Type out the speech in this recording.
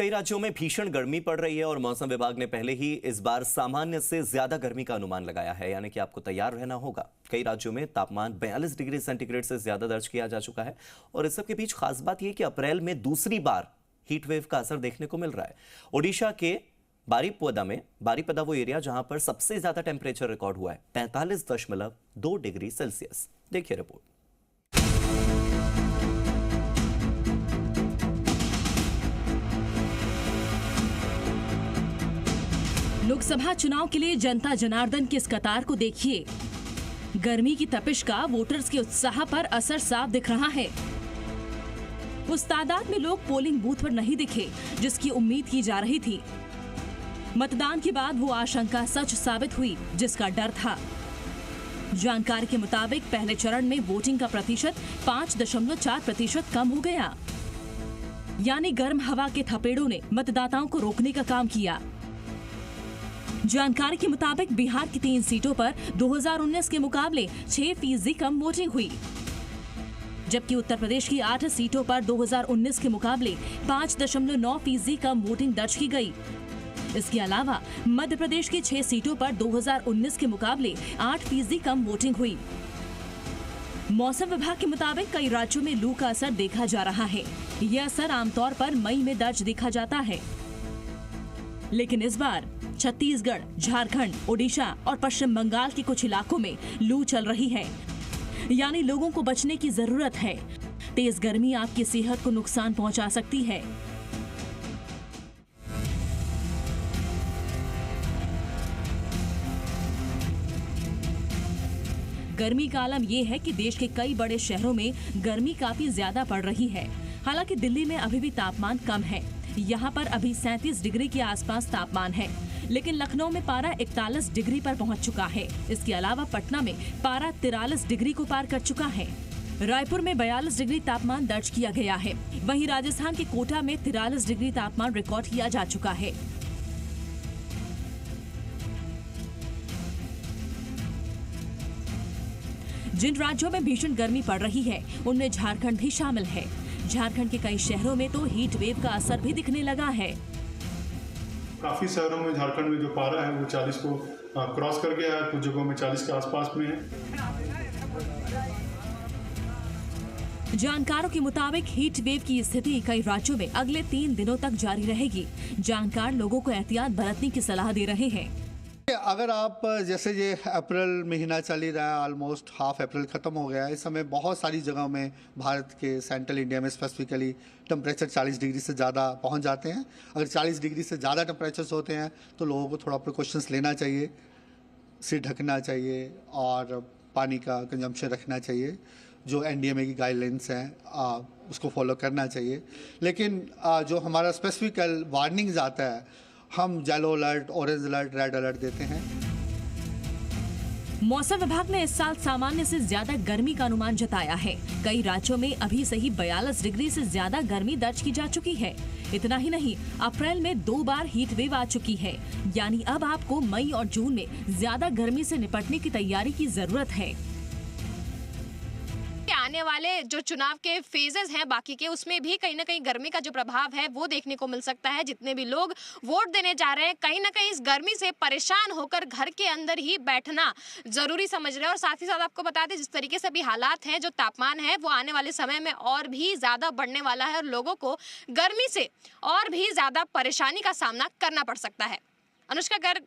कई राज्यों में भीषण गर्मी पड़ रही है और मौसम विभाग ने पहले ही इस बार सामान्य से ज्यादा गर्मी का अनुमान लगाया है, यानी कि आपको तैयार रहना होगा। कई राज्यों में तापमान 42 डिग्री सेंटीग्रेड से ज्यादा दर्ज किया जा चुका है और इस सब के बीच खास बात यह कि अप्रैल में दूसरी बार हीट वेव का असर देखने को मिल रहा है। ओडिशा के बारीपदा वो एरिया जहां पर सबसे ज्यादा टेम्परेचर रिकॉर्ड हुआ है 45.2 डिग्री सेल्सियस। देखिए रिपोर्ट। लोकसभा चुनाव के लिए जनता जनार्दन की इस कतार को देखिए। गर्मी की तपिश का वोटर्स के उत्साह पर असर साफ दिख रहा है। उस तादाद में लोग पोलिंग बूथ पर नहीं दिखे जिसकी उम्मीद की जा रही थी। मतदान के बाद वो आशंका सच साबित हुई जिसका डर था। जानकारी के मुताबिक पहले चरण में वोटिंग का प्रतिशत 5.4% कम हो गया, यानी गर्म हवा के थपेड़ों ने मतदाताओं को रोकने का काम किया। जानकारी के मुताबिक बिहार की 3 सीटों पर 2019 के मुकाबले 6% कम वोटिंग हुई, जबकि उत्तर प्रदेश की 8 सीटों पर 2019 के मुकाबले 5.9% कम वोटिंग दर्ज की गई। इसके अलावा मध्य प्रदेश की 6 सीटों पर 2019 के मुकाबले 8% कम वोटिंग हुई। मौसम विभाग के मुताबिक कई राज्यों में लू का असर देखा जा रहा है। यह असर आमतौर पर मई में दर्ज देखा जाता है, लेकिन इस बार छत्तीसगढ़, झारखंड, ओडिशा और पश्चिम बंगाल के कुछ इलाकों में लू चल रही है, यानी लोगों को बचने की जरूरत है। तेज गर्मी आपकी सेहत को नुकसान पहुंचा सकती है। गर्मी का आलम यह है कि देश के कई बड़े शहरों में गर्मी काफी ज्यादा पड़ रही है। हालांकि दिल्ली में अभी भी तापमान कम है, यहाँ पर अभी 37 डिग्री के आसपास तापमान है, लेकिन लखनऊ में पारा 41 डिग्री पर पहुँच चुका है। इसके अलावा पटना में पारा 43 डिग्री को पार कर चुका है। रायपुर में 42 डिग्री तापमान दर्ज किया गया है। वहीं राजस्थान के कोटा में 43 डिग्री तापमान रिकॉर्ड किया जा चुका है। जिन राज्यों में भीषण गर्मी पड़ रही है उनमें झारखंड भी शामिल है। झारखंड के कई शहरों में तो हीट वेव का असर भी दिखने लगा है। काफी शहरों में झारखंड में जो पारा है वो 40 को क्रॉस कर गया है, कुछ जगहों में 40 के आसपास में है। जानकारों के मुताबिक हीट वेव की स्थिति कई राज्यों में अगले 3 दिनों तक जारी रहेगी। जानकार लोगों को एहतियात बरतने की सलाह दे रहे हैं। अगर आप जैसे ये अप्रैल महीना चल ही रहा है, ऑलमोस्ट हाफ अप्रैल ख़त्म हो गया है। इस समय बहुत सारी जगहों में भारत के सेंट्रल इंडिया में स्पेसिफिकली टेम्परेचर 40 डिग्री से ज़्यादा पहुंच जाते हैं। अगर 40 डिग्री से ज़्यादा टेम्परेचर्स होते हैं तो लोगों को थोड़ा प्रिकॉशंस लेना चाहिए, सिर ढकना चाहिए और पानी का कंजम्पशन रखना चाहिए। जो NDMA की गाइडलाइंस हैं उसको फॉलो करना चाहिए। लेकिन जो हमारा स्पेसिफिकल वार्निंग्स आता है, हम yellow alert, orange alert, red alert देते हैं। मौसम विभाग ने इस साल सामान्य से ज्यादा गर्मी का अनुमान जताया है। कई राज्यों में अभी से ही 42 डिग्री से ज्यादा गर्मी दर्ज की जा चुकी है। इतना ही नहीं, अप्रैल में 2 बार हीट वेव आ चुकी है, यानी अब आपको मई और जून में ज्यादा गर्मी से निपटने की तैयारी की जरूरत है। आने वाले जो चुनाव के फेजेस हैं बाकी के, उसमें भी कहीं ना कहीं गर्मी का जो प्रभाव है वो देखने को मिल सकता है। जितने भी लोग वोट देने जा रहे हैं कहीं ना कहीं इस गर्मी से परेशान होकर घर के अंदर ही बैठना जरूरी समझ रहे हैं। और साथ ही साथ आपको बता दें, जिस तरीके से भी हालात हैं, जो तापमान है वो आने वाले समय में और भी ज्यादा बढ़ने वाला है और लोगों को गर्मी से और भी ज्यादा परेशानी का सामना करना पड़ सकता है। अनुष्का गर्ग,